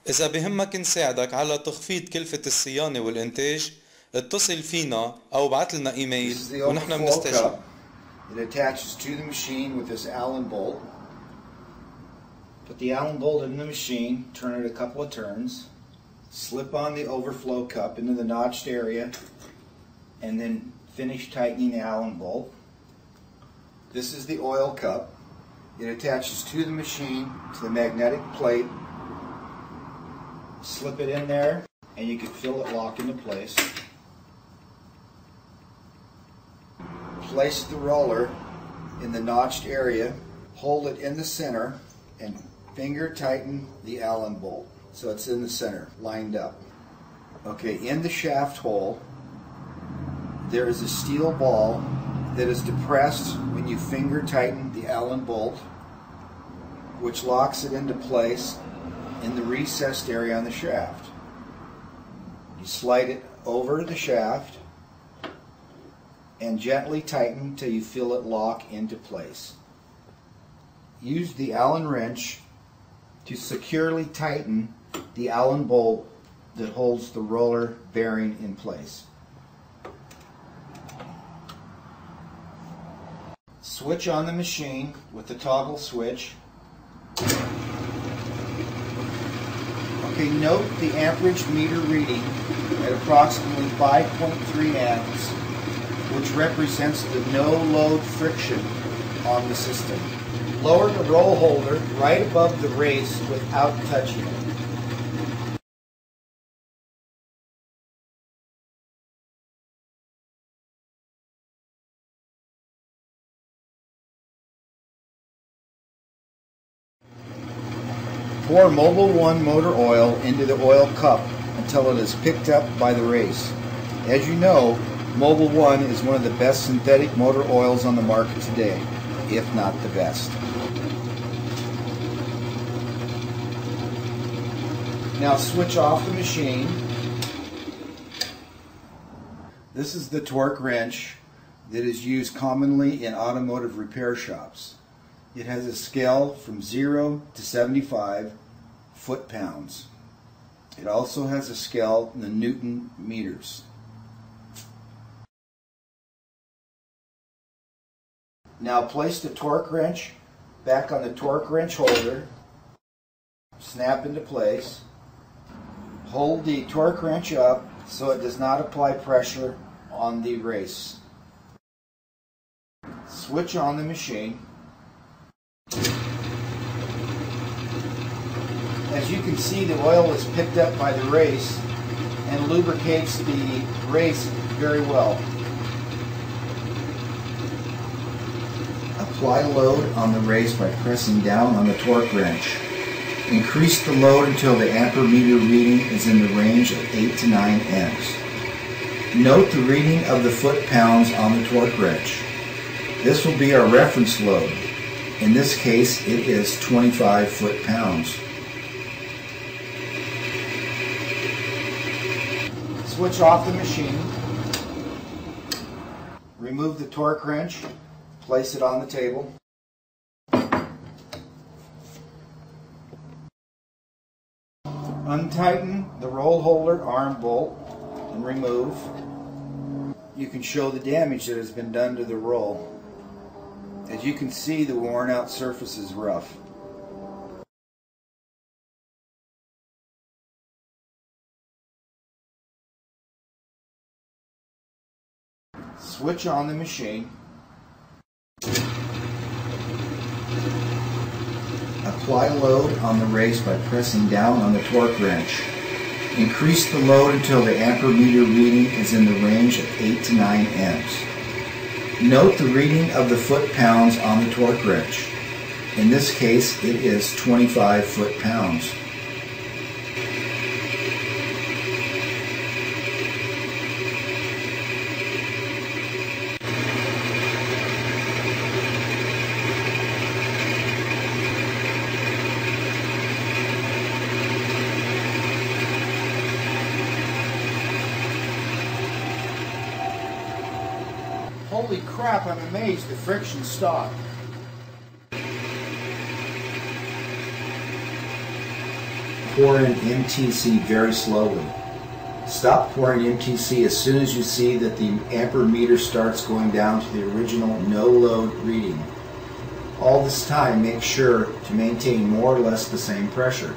إذا بهمك نساعدك على تخفيض كلفة الصيانة والإنتاج، اتصل فينا أو ابعت لنا إيميل ونحن بنستشير. It attaches to the machine with this Allen bolt. Put the Allen bolt in the machine, turn it a couple of turns, slip on the overflow cup into the notched area, and then finish tightening the Allen bolt. This is the oil cup. It attaches to the machine, to the magnetic plate. Slip it in there, and you can feel it lock into place. Place the roller in the notched area, hold it in the center, and finger tighten the Allen bolt so it's in the center, lined up. Okay, in the shaft hole, there is a steel ball that is depressed when you finger tighten the Allen bolt, which locks it into place in the recessed area on the shaft. You slide it over the shaft and gently tighten till you feel it lock into place. Use the Allen wrench to securely tighten the Allen bolt that holds the roller bearing in place. Switch on the machine with the toggle switch. Okay, note the amperage meter reading at approximately 5.3 amps, which represents the no load friction on the system. Lower the roll holder right above the race without touching it. Pour Mobil 1 motor oil into the oil cup until it is picked up by the race. As you know, Mobil 1 is one of the best synthetic motor oils on the market today, if not the best. Now switch off the machine. This is the torque wrench that is used commonly in automotive repair shops. It has a scale from 0 to 75 foot-pounds. It also has a scale in the Newton meters. Now place the torque wrench back on the torque wrench holder, snap into place, hold the torque wrench up so it does not apply pressure on the race. Switch on the machine. As you can see, the oil is picked up by the race and lubricates the race very well. Apply load on the race by pressing down on the torque wrench. Increase the load until the ampere meter reading is in the range of 8 to 9 amps. Note the reading of the foot-pounds on the torque wrench. This will be our reference load. In this case, it is 25 foot-pounds. Switch off the machine. Remove the torque wrench. Place it on the table. Untighten the roll holder arm bolt and remove. You can show the damage that has been done to the roll. As you can see, the worn out surface is rough. Switch on the machine. Apply load on the race by pressing down on the torque wrench. Increase the load until the ampere meter reading is in the range of 8 to 9 amps. Note the reading of the foot-pounds on the torque wrench. In this case, it is 25 foot-pounds. Holy crap, I'm amazed the friction stopped. pour in MTC very slowly. Stop pouring MTC as soon as you see that the ampere meter starts going down to the original no load reading. All this time, make sure to maintain more or less the same pressure.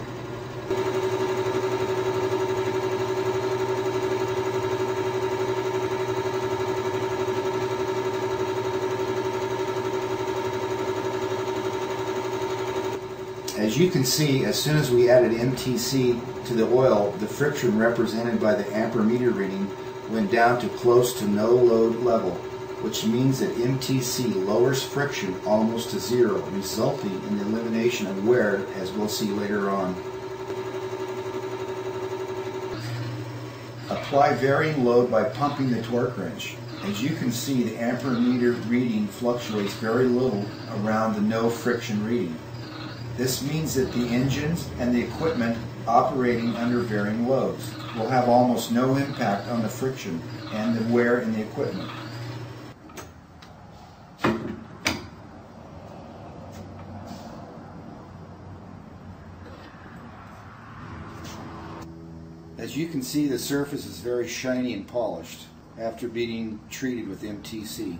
As you can see, as soon as we added MTC to the oil, the friction represented by the ampere meter reading went down to close to no load level, which means that MTC lowers friction almost to zero, resulting in the elimination of wear, as we'll see later on. Apply varying load by pumping the torque wrench. As you can see, the ampere meter reading fluctuates very little around the no friction reading. This means that the engines and the equipment operating under varying loads will have almost no impact on the friction and the wear in the equipment. As you can see, the surface is very shiny and polished after being treated with MTC.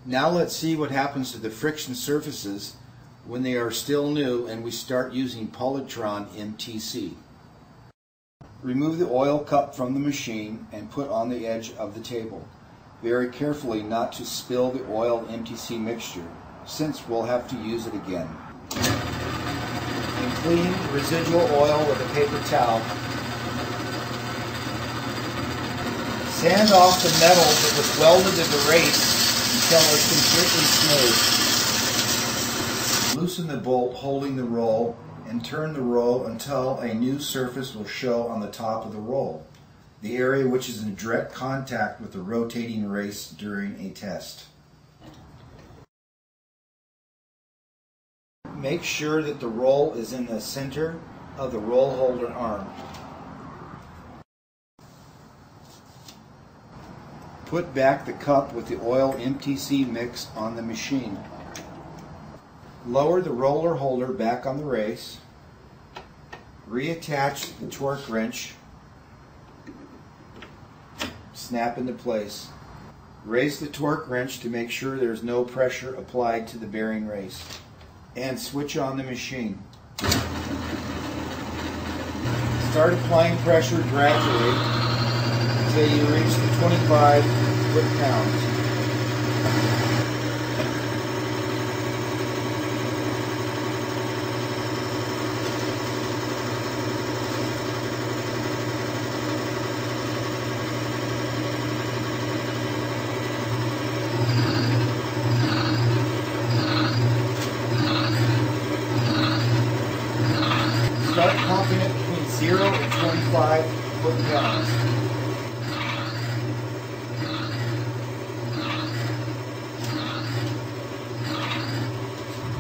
Now let's see what happens to the friction surfaces when they are still new and we start using Polytron MTC. Remove the oil cup from the machine and put on the edge of the table. Very carefully not to spill the oil MTC mixture, since we'll have to use it again. And clean residual oil with a paper towel. Sand off the metal that was welded to the race until it's completely smooth. Loosen the bolt holding the roll and turn the roll until a new surface will show on the top of the roll, the area which is in direct contact with the rotating race during a test. Make sure that the roll is in the center of the roll holder arm. Put back the cup with the oil MTC mix on the machine. Lower the roller holder back on the race. Reattach the torque wrench. Snap into place. Raise the torque wrench to make sure there is no pressure applied to the bearing race. And switch on the machine. Start applying pressure gradually until you reach the 25 foot-pounds. Start pumping it between 0 and 25 foot-pounds.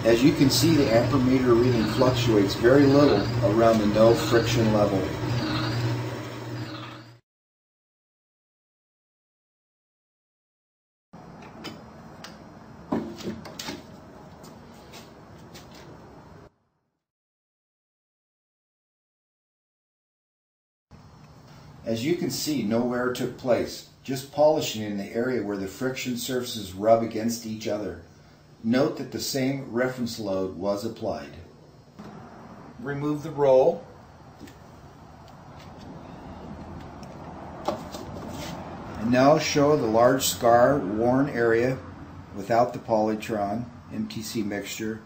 As you can see, the ampere meter reading fluctuates very little around the no friction level. As you can see, no wear took place, just polishing in the area where the friction surfaces rub against each other. Note that the same reference load was applied. Remove the roll. And now show the large scar worn area without the Polytron MTC mixture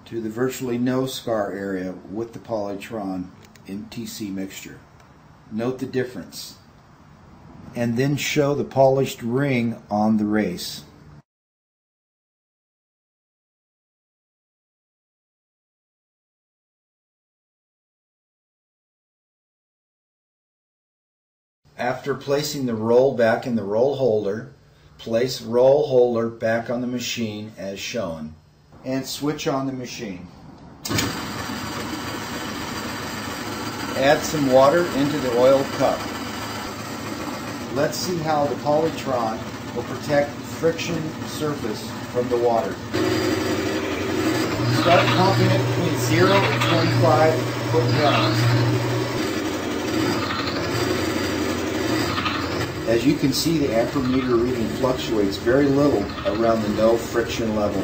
to the virtually no scar area with the Polytron MTC mixture. Note the difference. And then show the polished ring on the race. After placing the roll back in the roll holder, place roll holder back on the machine as shown, and switch on the machine. Add some water into the oil cup. Let's see how the Polytron will protect the friction surface from the water. Start pumping it between 0 and 25 foot-pounds. As you can see, the ampermeter reading fluctuates very little around the no friction level.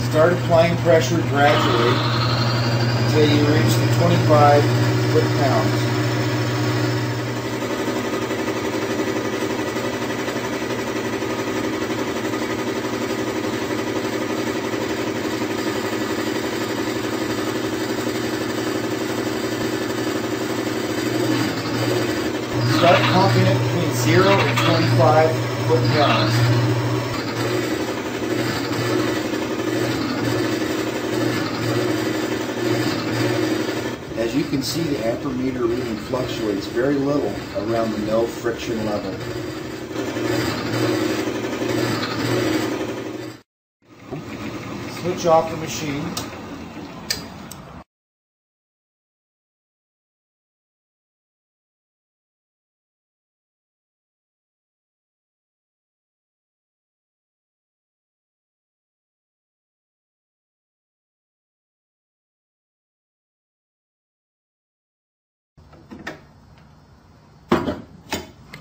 Start applying pressure gradually until you reach the 25 foot-pounds. Start pumping it between 0 and 25 foot-pounds. As you can see, the ampermeter reading fluctuates very little around the no friction level. Switch off the machine.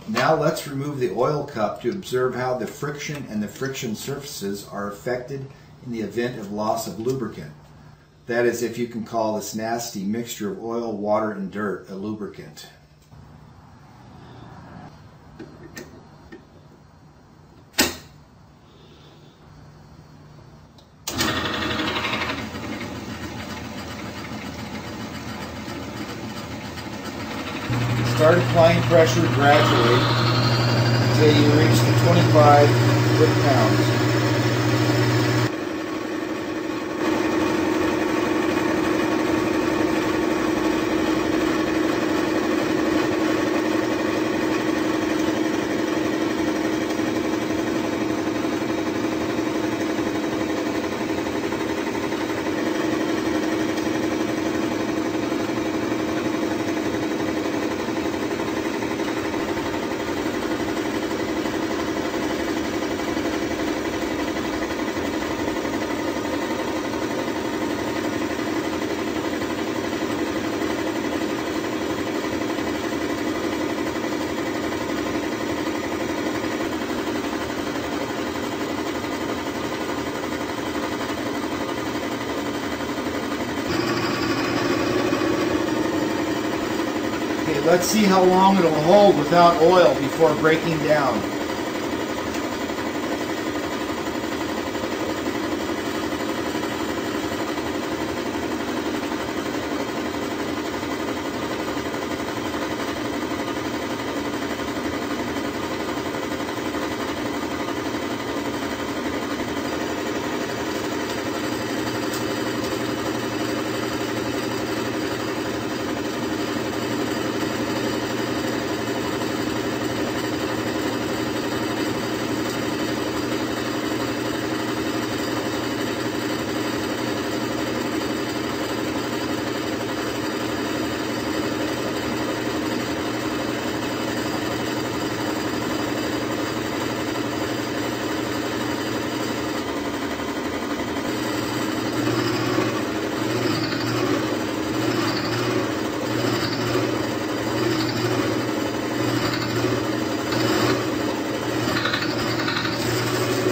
Now let's remove the oil cup to observe how the friction and the friction surfaces are affected in the event of loss of lubricant. That is, if you can call this nasty mixture of oil, water, and dirt a lubricant. Start applying pressure gradually until you reach the 25 foot-pounds. Let's see how long it'll hold without oil before breaking down.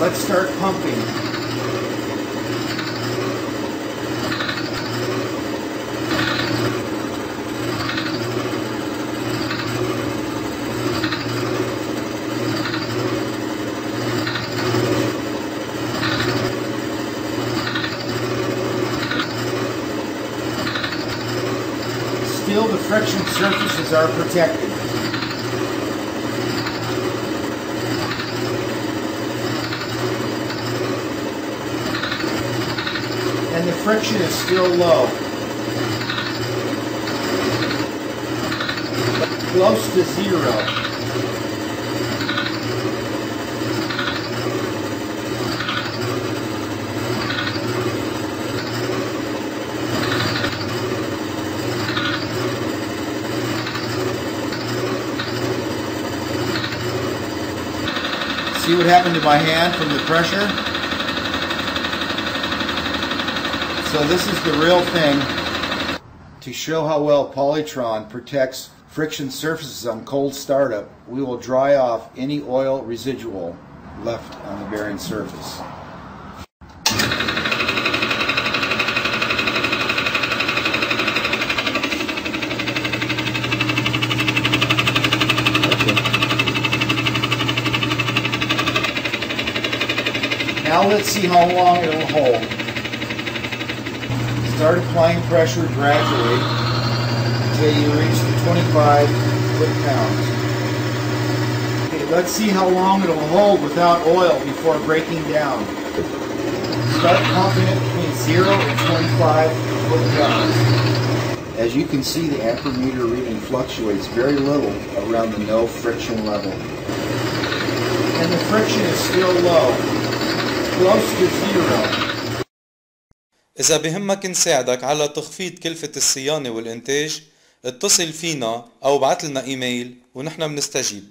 Let's start pumping. Still, the friction surfaces are protected. And the friction is still low. Close to zero. See what happened to my hand from the pressure? So this is the real thing. To show how well Polytron protects friction surfaces on cold startup, we will dry off any oil residual left on the bearing surface. Now let's see how long it will hold. Start applying pressure gradually until you reach the 25 foot-pounds. Okay, let's see how long it will hold without oil before breaking down. Start pumping it between 0 and 25 foot-pounds. As you can see, the ampermeter reading fluctuates very little around the no friction level. And the friction is still low. Close to zero. إذا بهمك نساعدك على تخفيض كلفة الصيانة والإنتاج، اتصل فينا أو ابعت لنا إيميل ونحن بنستجيب.